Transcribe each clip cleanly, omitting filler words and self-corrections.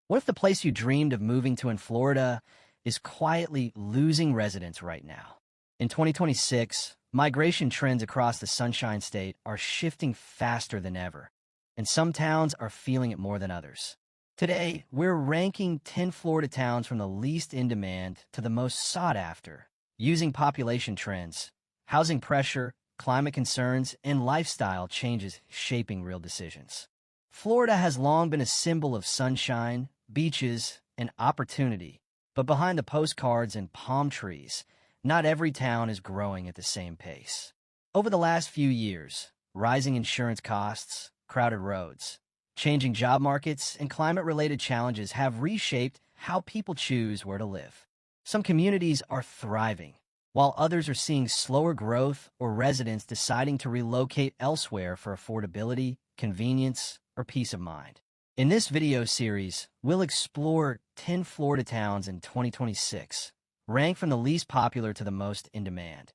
What if the place you dreamed of moving to in Florida is quietly losing residents right now? In 2026, migration trends across the Sunshine State are shifting faster than ever, and some towns are feeling it more than others. Today, we're ranking 10 Florida towns from the least in demand to the most sought after, using population trends, housing pressure, climate concerns, and lifestyle changes shaping real decisions. Florida has long been a symbol of sunshine, beaches, and opportunity, but behind the postcards and palm trees, not every town is growing at the same pace. Over the last few years, rising insurance costs, crowded roads, changing job markets, and climate-related challenges have reshaped how people choose where to live. Some communities are thriving, while others are seeing slower growth or residents deciding to relocate elsewhere for affordability, convenience, or peace of mind. In this video series, we'll explore 10 Florida towns in 2026, ranked from the least popular to the most in demand.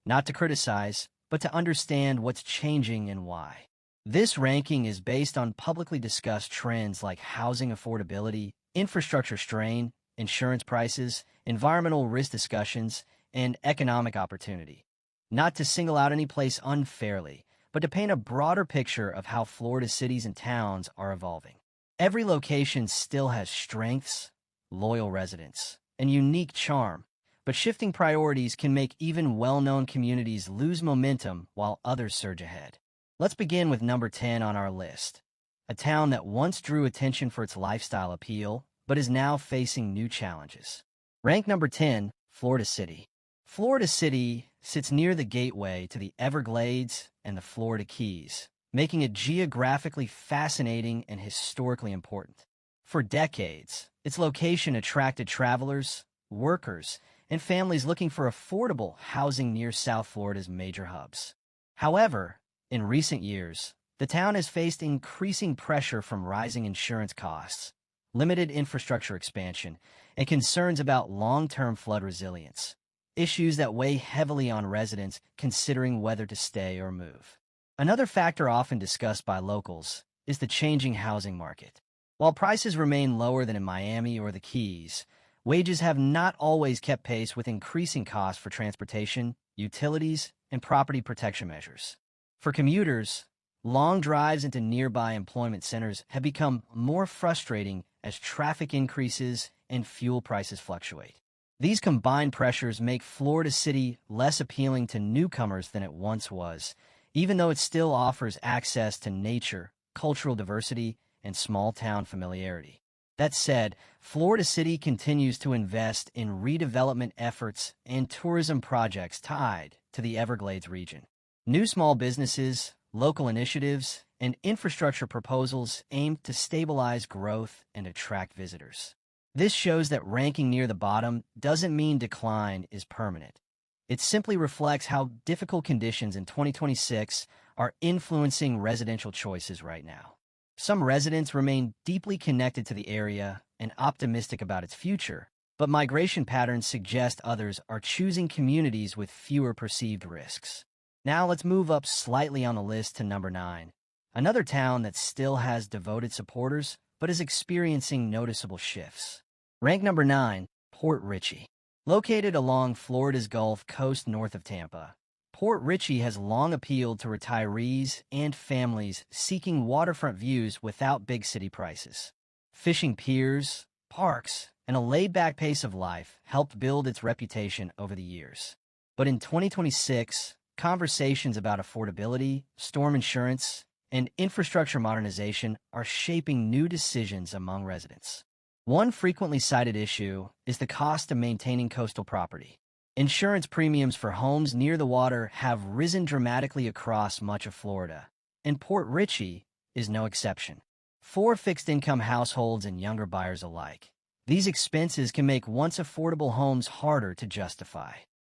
Not to criticize, but to understand what's changing and why. This ranking is based on publicly discussed trends like housing affordability, infrastructure strain, insurance prices, environmental risk discussions, and economic opportunity. Not to single out any place unfairly, but to paint a broader picture of how Florida cities and towns are evolving. Every location still has strengths, loyal residents, and unique charm, but shifting priorities can make even well-known communities lose momentum while others surge ahead. Let's begin with number 10 on our list, a town that once drew attention for its lifestyle appeal, but is now facing new challenges. Ranked number 10, Florida City. Florida City sits near the gateway to the Everglades and the Florida Keys, making it geographically fascinating and historically important. For decades, its location attracted travelers, workers, and families looking for affordable housing near South Florida's major hubs. However, in recent years, the town has faced increasing pressure from rising insurance costs, limited infrastructure expansion, and concerns about long-term flood resilience, issues that weigh heavily on residents considering whether to stay or move. Another factor often discussed by locals is the changing housing market. While prices remain lower than in Miami or the Keys, wages have not always kept pace with increasing costs for transportation, utilities, and property protection measures. For commuters, long drives into nearby employment centers have become more frustrating as traffic increases and fuel prices fluctuate. These combined pressures make Florida City less appealing to newcomers than it once was, even though it still offers access to nature, cultural diversity, and small-town familiarity. That said, Florida City continues to invest in redevelopment efforts and tourism projects tied to the Everglades region. New small businesses, local initiatives, and infrastructure proposals aim to stabilize growth and attract visitors. This shows that ranking near the bottom doesn't mean decline is permanent. It simply reflects how difficult conditions in 2026 are influencing residential choices right now. Some residents remain deeply connected to the area and optimistic about its future, but migration patterns suggest others are choosing communities with fewer perceived risks. Now let's move up slightly on the list to number 9, another town that still has devoted supporters but is experiencing noticeable shifts. Ranked number 9, Port Richey. Located along Florida's Gulf Coast north of Tampa, Port Richey has long appealed to retirees and families seeking waterfront views without big city prices. Fishing piers, parks, and a laid-back pace of life helped build its reputation over the years. But in 2026, conversations about affordability, storm insurance, and infrastructure modernization are shaping new decisions among residents. One frequently cited issue is the cost of maintaining coastal property. Insurance premiums for homes near the water have risen dramatically across much of Florida, and Port Richey is no exception. For fixed-income households and younger buyers alike, these expenses can make once affordable homes harder to justify.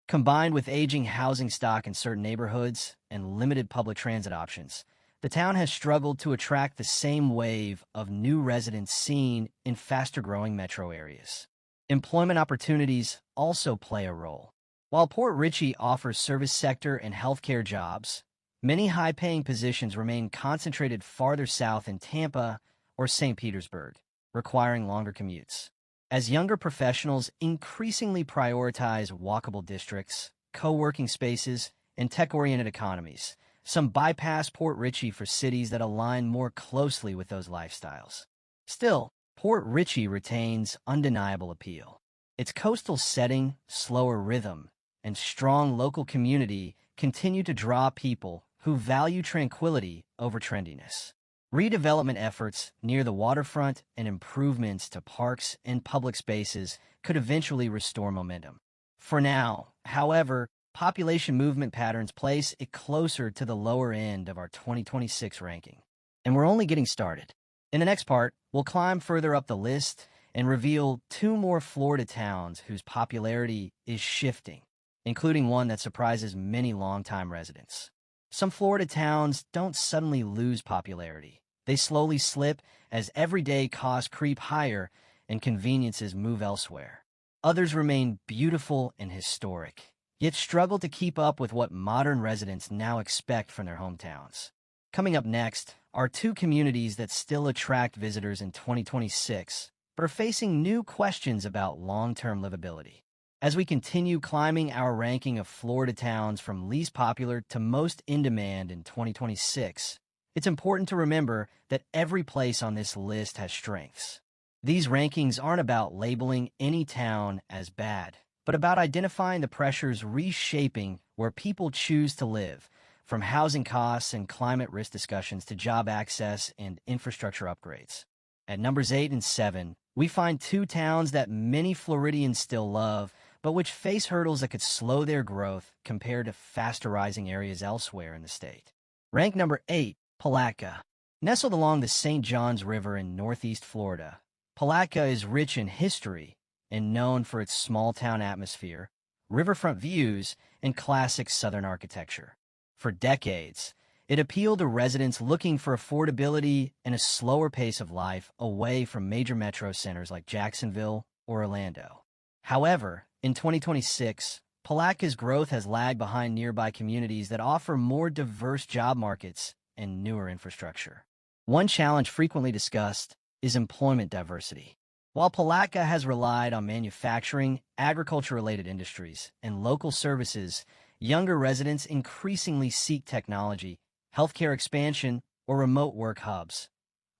Combined with aging housing stock in certain neighborhoods and limited public transit options, the town has struggled to attract the same wave of new residents seen in faster-growing metro areas. Employment opportunities also play a role. While Port Richey offers service sector and healthcare jobs, many high-paying positions remain concentrated farther south in Tampa or St. Petersburg. requiring longer commutes. As younger professionals increasingly prioritize walkable districts, co-working spaces, and tech-oriented economies, some bypass Port Richey for cities that align more closely with those lifestyles. Still, Port Richey retains undeniable appeal. Its coastal setting, slower rhythm, and strong local community continue to draw people who value tranquility over trendiness. Redevelopment efforts near the waterfront and improvements to parks and public spaces could eventually restore momentum. For now, however, population movement patterns place it closer to the lower end of our 2026 ranking. And we're only getting started. In the next part, we'll climb further up the list and reveal two more Florida towns whose popularity is shifting, including one that surprises many longtime residents. Some Florida towns don't suddenly lose popularity. They slowly slip as everyday costs creep higher and conveniences move elsewhere. Others remain beautiful and historic, yet struggle to keep up with what modern residents now expect from their hometowns. Coming up next are two communities that still attract visitors in 2026, but are facing new questions about long-term livability. As we continue climbing our ranking of Florida towns from least popular to most in demand in 2026, it's important to remember that every place on this list has strengths. These rankings aren't about labeling any town as bad, but about identifying the pressures reshaping where people choose to live, from housing costs and climate risk discussions to job access and infrastructure upgrades. At numbers 8 and 7, we find two towns that many Floridians still love, but which face hurdles that could slow their growth compared to faster rising areas elsewhere in the state. Ranked number 8, Palatka. Nestled along the St. Johns River in northeast Florida, Palatka is rich in history and known for its small-town atmosphere, riverfront views, and classic Southern architecture. For decades, it appealed to residents looking for affordability and a slower pace of life away from major metro centers like Jacksonville or Orlando. However, in 2026, Palatka's growth has lagged behind nearby communities that offer more diverse job markets and newer infrastructure. One challenge frequently discussed is employment diversity. While Palatka has relied on manufacturing, agriculture-related industries, and local services, younger residents increasingly seek technology, healthcare expansion, or remote work hubs,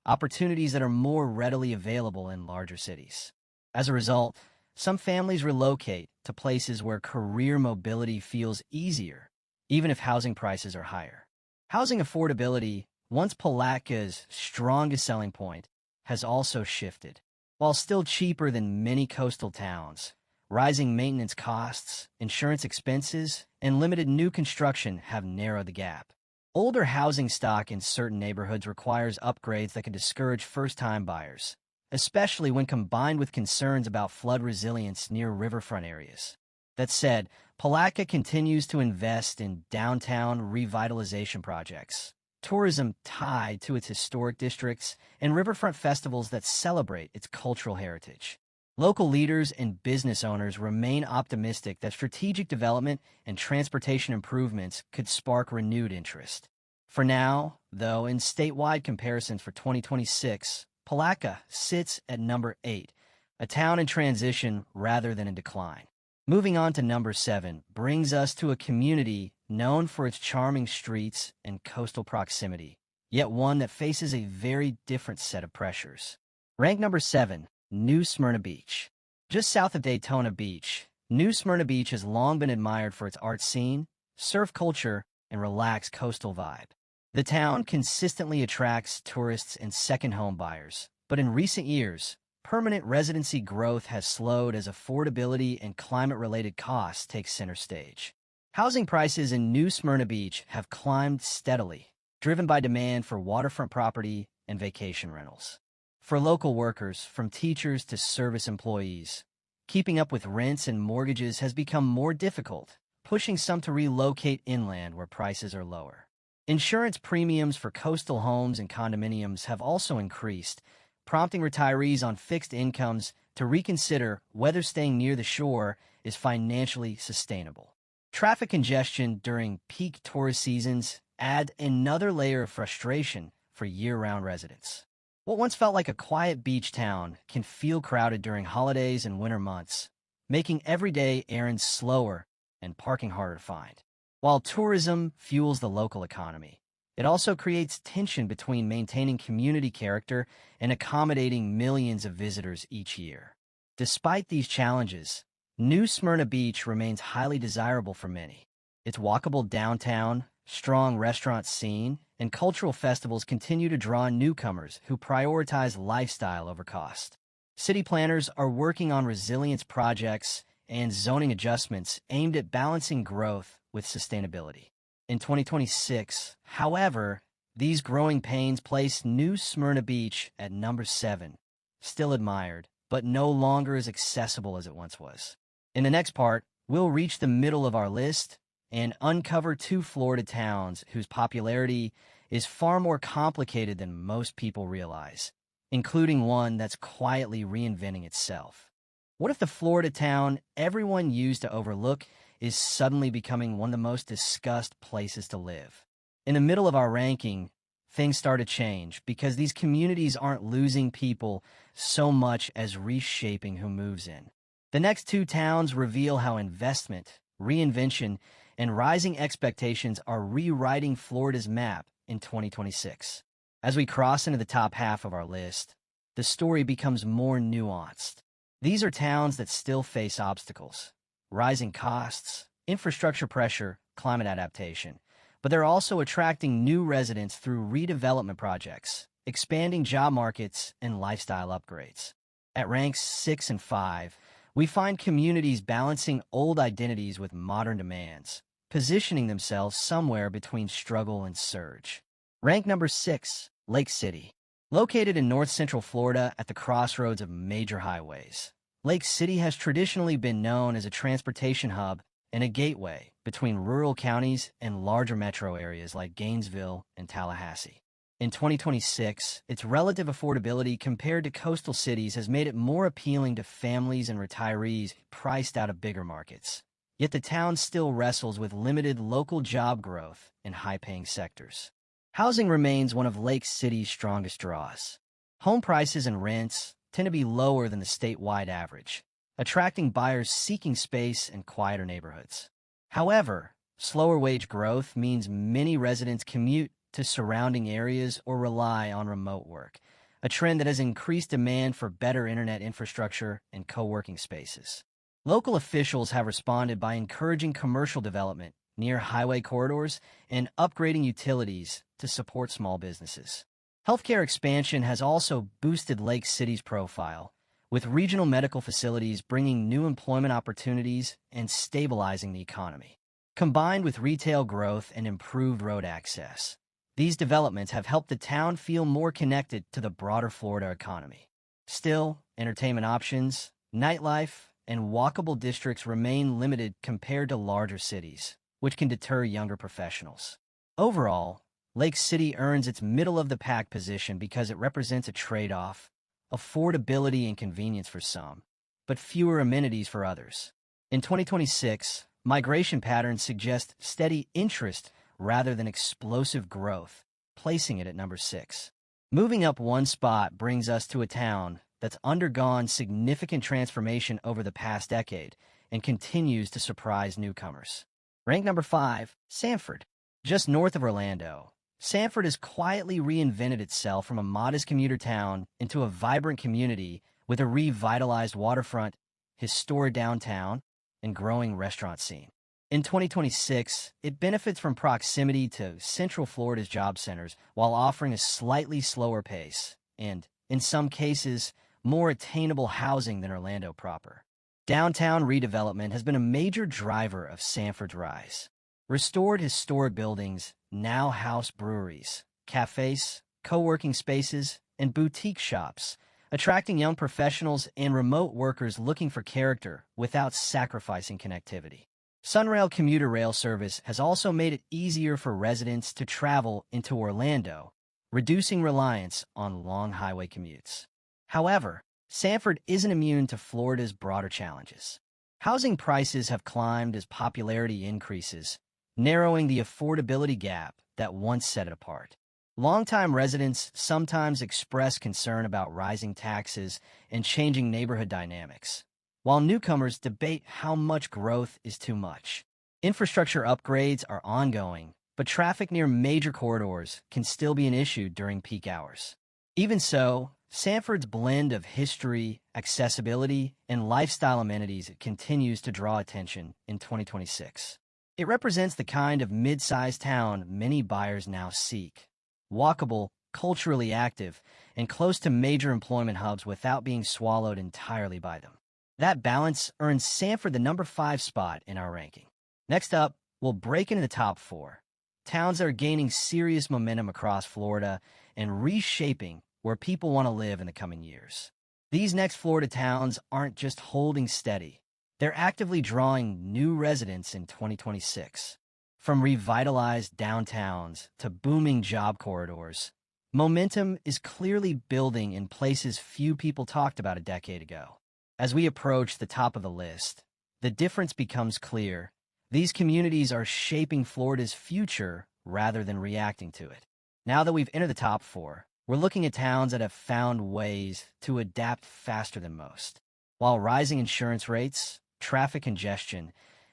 opportunities that are more readily available in larger cities. As a result, some families relocate to places where career mobility feels easier, even if housing prices are higher. Housing affordability, once Palatka's strongest selling point, has also shifted. While still cheaper than many coastal towns, rising maintenance costs, insurance expenses, and limited new construction have narrowed the gap. Older housing stock in certain neighborhoods requires upgrades that can discourage first-time buyers, especially when combined with concerns about flood resilience near riverfront areas. That said, Palatka continues to invest in downtown revitalization projects, tourism tied to its historic districts, and riverfront festivals that celebrate its cultural heritage. Local leaders and business owners remain optimistic that strategic development and transportation improvements could spark renewed interest. For now, though, in statewide comparisons for 2026, Palatka sits at number 8, a town in transition rather than in decline. Moving on to number 7 brings us to a community known for its charming streets and coastal proximity, yet one that faces a very different set of pressures. Ranked number 7, New Smyrna Beach. Just south of Daytona Beach, New Smyrna Beach has long been admired for its art scene, surf culture, and relaxed coastal vibe. The town consistently attracts tourists and second home buyers, but in recent years, permanent residency growth has slowed as affordability and climate-related costs take center stage. Housing prices in New Smyrna Beach have climbed steadily, driven by demand for waterfront property and vacation rentals. For local workers, from teachers to service employees, keeping up with rents and mortgages has become more difficult, pushing some to relocate inland where prices are lower. Insurance premiums for coastal homes and condominiums have also increased, prompting retirees on fixed incomes to reconsider whether staying near the shore is financially sustainable. Traffic congestion during peak tourist seasons add another layer of frustration for year-round residents. What once felt like a quiet beach town can feel crowded during holidays and winter months, making everyday errands slower and parking harder to find. While tourism fuels the local economy, it also creates tension between maintaining community character and accommodating millions of visitors each year. Despite these challenges, New Smyrna Beach remains highly desirable for many. Its walkable downtown, strong restaurant scene, and cultural festivals continue to draw newcomers who prioritize lifestyle over cost. City planners are working on resilience projects and zoning adjustments aimed at balancing growth with sustainability. In 2026, however, these growing pains place New Smyrna Beach at number 7, still admired, but no longer as accessible as it once was. In the next part, we'll reach the middle of our list and uncover two Florida towns whose popularity is far more complicated than most people realize, including one that's quietly reinventing itself. What if the Florida town everyone used to overlook is suddenly becoming one of the most discussed places to live? In the middle of our ranking, things start to change because these communities aren't losing people so much as reshaping who moves in. The next two towns reveal how investment, reinvention, and rising expectations are rewriting Florida's map in 2026. As we cross into the top half of our list, the story becomes more nuanced. These are towns that still face obstacles, rising costs, infrastructure pressure, climate adaptation, but they're also attracting new residents through redevelopment projects, expanding job markets, and lifestyle upgrades. At ranks 6 and 5, we find communities balancing old identities with modern demands, positioning themselves somewhere between struggle and surge. Rank number 6, Lake City. Located in north-central Florida at the crossroads of major highways, Lake City has traditionally been known as a transportation hub and a gateway between rural counties and larger metro areas like Gainesville and Tallahassee. In 2026, its relative affordability compared to coastal cities has made it more appealing to families and retirees priced out of bigger markets. Yet the town still wrestles with limited local job growth in high-paying sectors. Housing remains one of Lake City's strongest draws. Home prices and rents tend to be lower than the statewide average, attracting buyers seeking space in quieter neighborhoods. However, slower wage growth means many residents commute to surrounding areas or rely on remote work, a trend that has increased demand for better internet infrastructure and co-working spaces. Local officials have responded by encouraging commercial development near highway corridors and upgrading utilities to support small businesses. Healthcare expansion has also boosted Lake City's profile, with regional medical facilities bringing new employment opportunities and stabilizing the economy. Combined with retail growth and improved road access, these developments have helped the town feel more connected to the broader Florida economy. Still, entertainment options, nightlife, and walkable districts remain limited compared to larger cities, which can deter younger professionals. Overall, Lake City earns its middle-of-the-pack position because it represents a trade-off: affordability and convenience for some, but fewer amenities for others. In 2026, migration patterns suggest steady interest rather than explosive growth, placing it at number 6. Moving up one spot brings us to a town that's undergone significant transformation over the past decade and continues to surprise newcomers. Rank number 5, Sanford. Just north of Orlando, Sanford has quietly reinvented itself from a modest commuter town into a vibrant community with a revitalized waterfront, historic downtown, and growing restaurant scene. In 2026, it benefits from proximity to Central Florida's job centers while offering a slightly slower pace and, in some cases, more attainable housing than Orlando proper. Downtown redevelopment has been a major driver of Sanford's rise. Restored historic buildings now house breweries, cafes, co-working spaces, and boutique shops, attracting young professionals and remote workers looking for character without sacrificing connectivity. Sunrail commuter rail service has also made it easier for residents to travel into Orlando, reducing reliance on long highway commutes. However, Sanford isn't immune to Florida's broader challenges. Housing prices have climbed as popularity increases, narrowing the affordability gap that once set it apart. Longtime residents sometimes express concern about rising taxes and changing neighborhood dynamics, while newcomers debate how much growth is too much. Infrastructure upgrades are ongoing, but traffic near major corridors can still be an issue during peak hours. Even so, Sanford's blend of history, accessibility, and lifestyle amenities continues to draw attention in 2026. It represents the kind of mid-sized town many buyers now seek. Walkable, culturally active, and close to major employment hubs without being swallowed entirely by them. That balance earns Sanford the number 5 spot in our ranking. Next up, we'll break into the top 4. Towns that are gaining serious momentum across Florida and reshaping where people want to live in the coming years. These next Florida towns aren't just holding steady. They're actively drawing new residents in 2026. From revitalized downtowns to booming job corridors, momentum is clearly building in places few people talked about a decade ago. As we approach the top of the list, the difference becomes clear. These communities are shaping Florida's future rather than reacting to it. Now that we've entered the top 4, we're looking at towns that have found ways to adapt faster than most. While rising insurance rates, traffic congestion,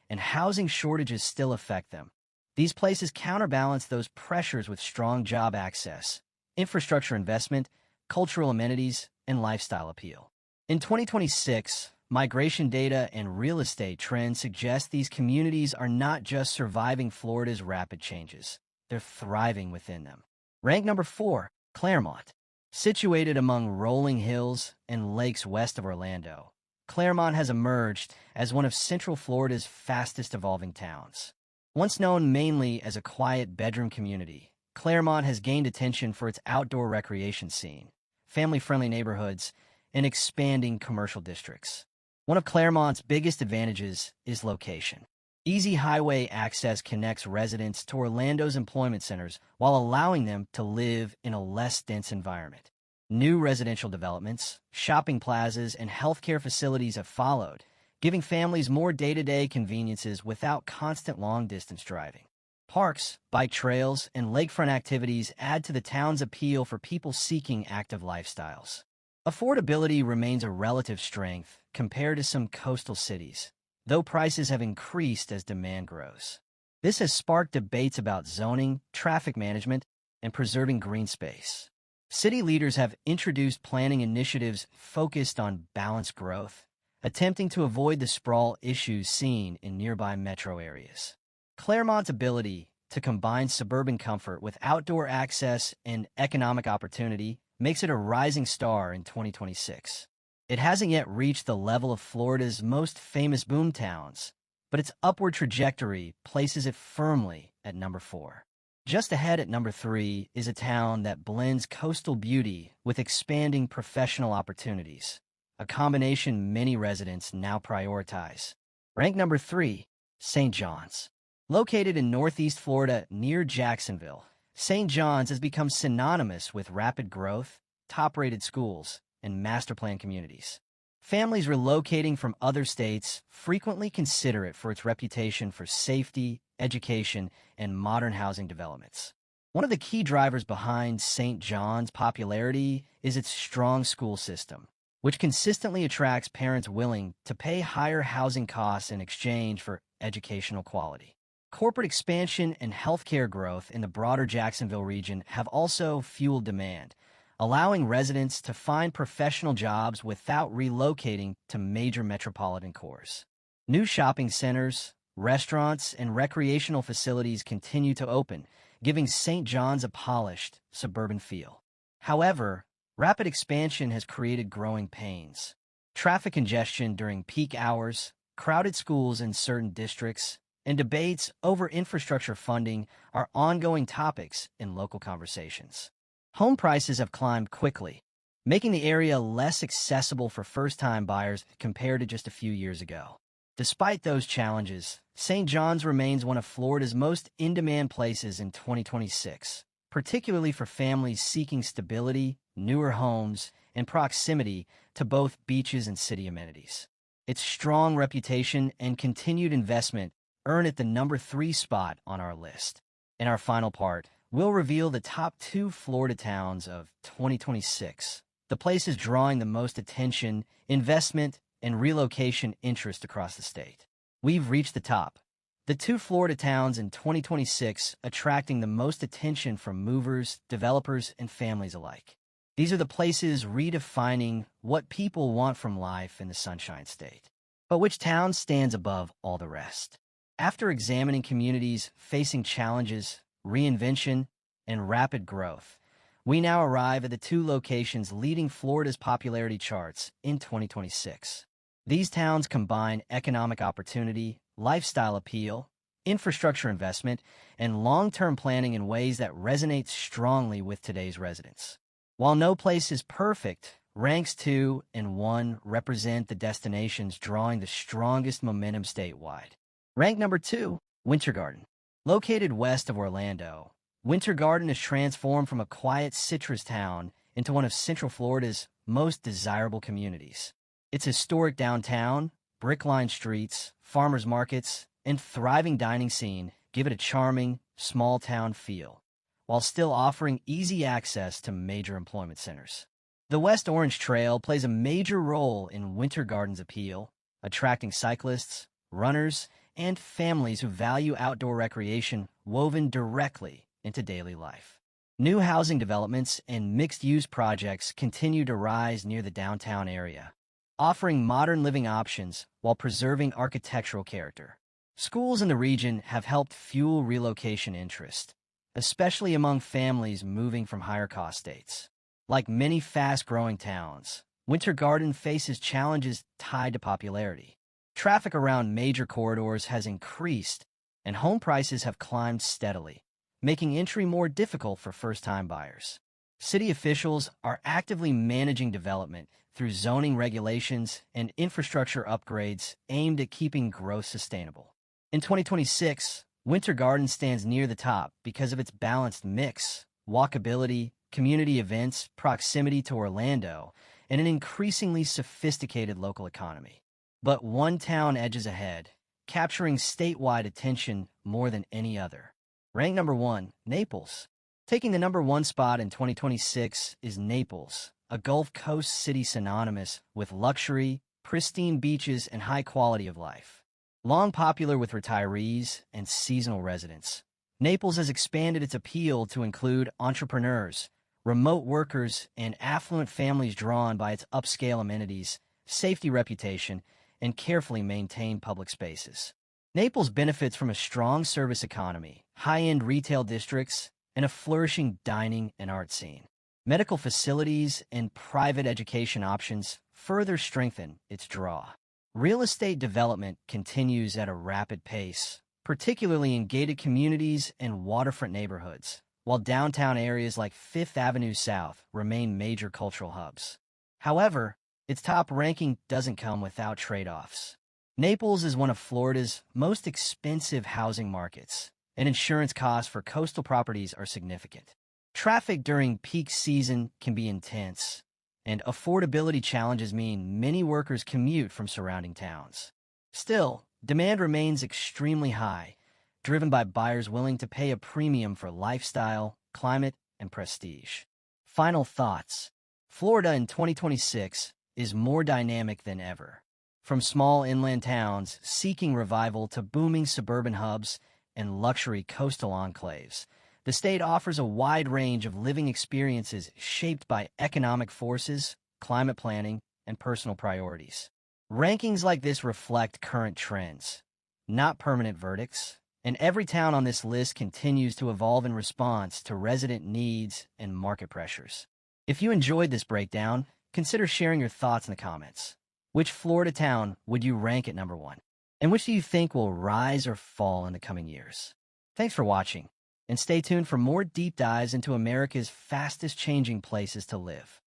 and housing shortages still affect them, these places counterbalance those pressures with strong job access, infrastructure investment, cultural amenities, and lifestyle appeal. In 2026, migration data and real estate trends suggest these communities are not just surviving Florida's rapid changes, they're thriving within them. Rank number 4, Claremont. Situated among rolling hills and lakes west of Orlando, Claremont has emerged as one of Central Florida's fastest evolving towns. Once known mainly as a quiet bedroom community, Claremont has gained attention for its outdoor recreation scene, family-friendly neighborhoods, and expanding commercial districts. One of Claremont's biggest advantages is location. Easy highway access connects residents to Orlando's employment centers while allowing them to live in a less dense environment. New residential developments, shopping plazas, and healthcare facilities have followed, giving families more day-to-day conveniences without constant long-distance driving. Parks, bike trails, and lakefront activities add to the town's appeal for people seeking active lifestyles. Affordability remains a relative strength compared to some coastal cities, though prices have increased as demand grows. This has sparked debates about zoning, traffic management, and preserving green space. City leaders have introduced planning initiatives focused on balanced growth, attempting to avoid the sprawl issues seen in nearby metro areas. Claremont's ability to combine suburban comfort with outdoor access and economic opportunity makes it a rising star in 2026. It hasn't yet reached the level of Florida's most famous boom towns, but its upward trajectory places it firmly at number 4. Just ahead at number 3 is a town that blends coastal beauty with expanding professional opportunities, a combination many residents now prioritize. Rank number 3, St. John's. Located in northeast Florida near Jacksonville, St. John's has become synonymous with rapid growth, top-rated schools, and master-plan communities. Families relocating from other states frequently consider it for its reputation for safety, education, and modern housing developments. One of the key drivers behind St. John's popularity is its strong school system, which consistently attracts parents willing to pay higher housing costs in exchange for educational quality. Corporate expansion and healthcare growth in the broader Jacksonville region have also fueled demand, allowing residents to find professional jobs without relocating to major metropolitan cores. New shopping centers, restaurants, and recreational facilities continue to open, giving St. John's a polished, suburban feel. However, rapid expansion has created growing pains. Traffic congestion during peak hours, crowded schools in certain districts, and debates over infrastructure funding are ongoing topics in local conversations. Home prices have climbed quickly, making the area less accessible for first-time buyers compared to just a few years ago. Despite those challenges, St. John's remains one of Florida's most in-demand places in 2026, particularly for families seeking stability, newer homes, and proximity to both beaches and city amenities. Its strong reputation and continued investment earn it the number 3 spot on our list. In our final part, we'll reveal the top 2 Florida towns of 2026, the places drawing the most attention, investment, and relocation interest across the state. We've reached the top. The 2 Florida towns in 2026 attracting the most attention from movers, developers, and families alike. These are the places redefining what people want from life in the Sunshine State. But which town stands above all the rest? After examining communities facing challenges, reinvention, and rapid growth, we now arrive at the 2 locations leading Florida's popularity charts in 2026. These towns combine economic opportunity, lifestyle appeal, infrastructure investment, and long-term planning in ways that resonate strongly with today's residents. While no place is perfect, ranks 2 and 1 represent the destinations drawing the strongest momentum statewide. Rank number 2, Winter Garden. Located west of Orlando, Winter Garden has transformed from a quiet citrus town into one of Central Florida's most desirable communities. Its historic downtown, brick-lined streets, farmers markets, and thriving dining scene give it a charming, small-town feel, while still offering easy access to major employment centers. The West Orange Trail plays a major role in Winter Garden's appeal, attracting cyclists, runners, and families who value outdoor recreation woven directly into daily life. New housing developments and mixed-use projects continue to rise near the downtown area, offering modern living options while preserving architectural character. Schools in the region have helped fuel relocation interest, especially among families moving from higher-cost states. Like many fast-growing towns, Winter Garden faces challenges tied to popularity. Traffic around major corridors has increased, and home prices have climbed steadily, making entry more difficult for first-time buyers. City officials are actively managing development through zoning regulations and infrastructure upgrades aimed at keeping growth sustainable. In 2026, Winter Garden stands near the top because of its balanced mix, walkability, community events, proximity to Orlando, and an increasingly sophisticated local economy. But one town edges ahead, capturing statewide attention more than any other. Rank number 1, Naples. Taking the number 1 spot in 2026 is Naples, a Gulf Coast city synonymous with luxury, pristine beaches, and high quality of life. Long popular with retirees and seasonal residents, Naples has expanded its appeal to include entrepreneurs, remote workers, and affluent families drawn by its upscale amenities, safety reputation, and carefully maintained public spaces. Naples benefits from a strong service economy, high-end retail districts, and a flourishing dining and art scene. Medical facilities and private education options further strengthen its draw. Real estate development continues at a rapid pace, particularly in gated communities and waterfront neighborhoods, while downtown areas like Fifth Avenue South remain major cultural hubs. However, its top ranking doesn't come without trade-offs. Naples is one of Florida's most expensive housing markets, and insurance costs for coastal properties are significant. Traffic during peak season can be intense, and affordability challenges mean many workers commute from surrounding towns. Still, demand remains extremely high, driven by buyers willing to pay a premium for lifestyle, climate, and prestige. Final thoughts. Florida in 2026 is more dynamic than ever. From small inland towns seeking revival to booming suburban hubs and luxury coastal enclaves, the state offers a wide range of living experiences shaped by economic forces, climate planning, and personal priorities. Rankings like this reflect current trends, not permanent verdicts, and every town on this list continues to evolve in response to resident needs and market pressures. If you enjoyed this breakdown, consider sharing your thoughts in the comments. Which Florida town would you rank at number 1? And which do you think will rise or fall in the coming years? Thanks for watching, and stay tuned for more deep dives into America's fastest changing places to live.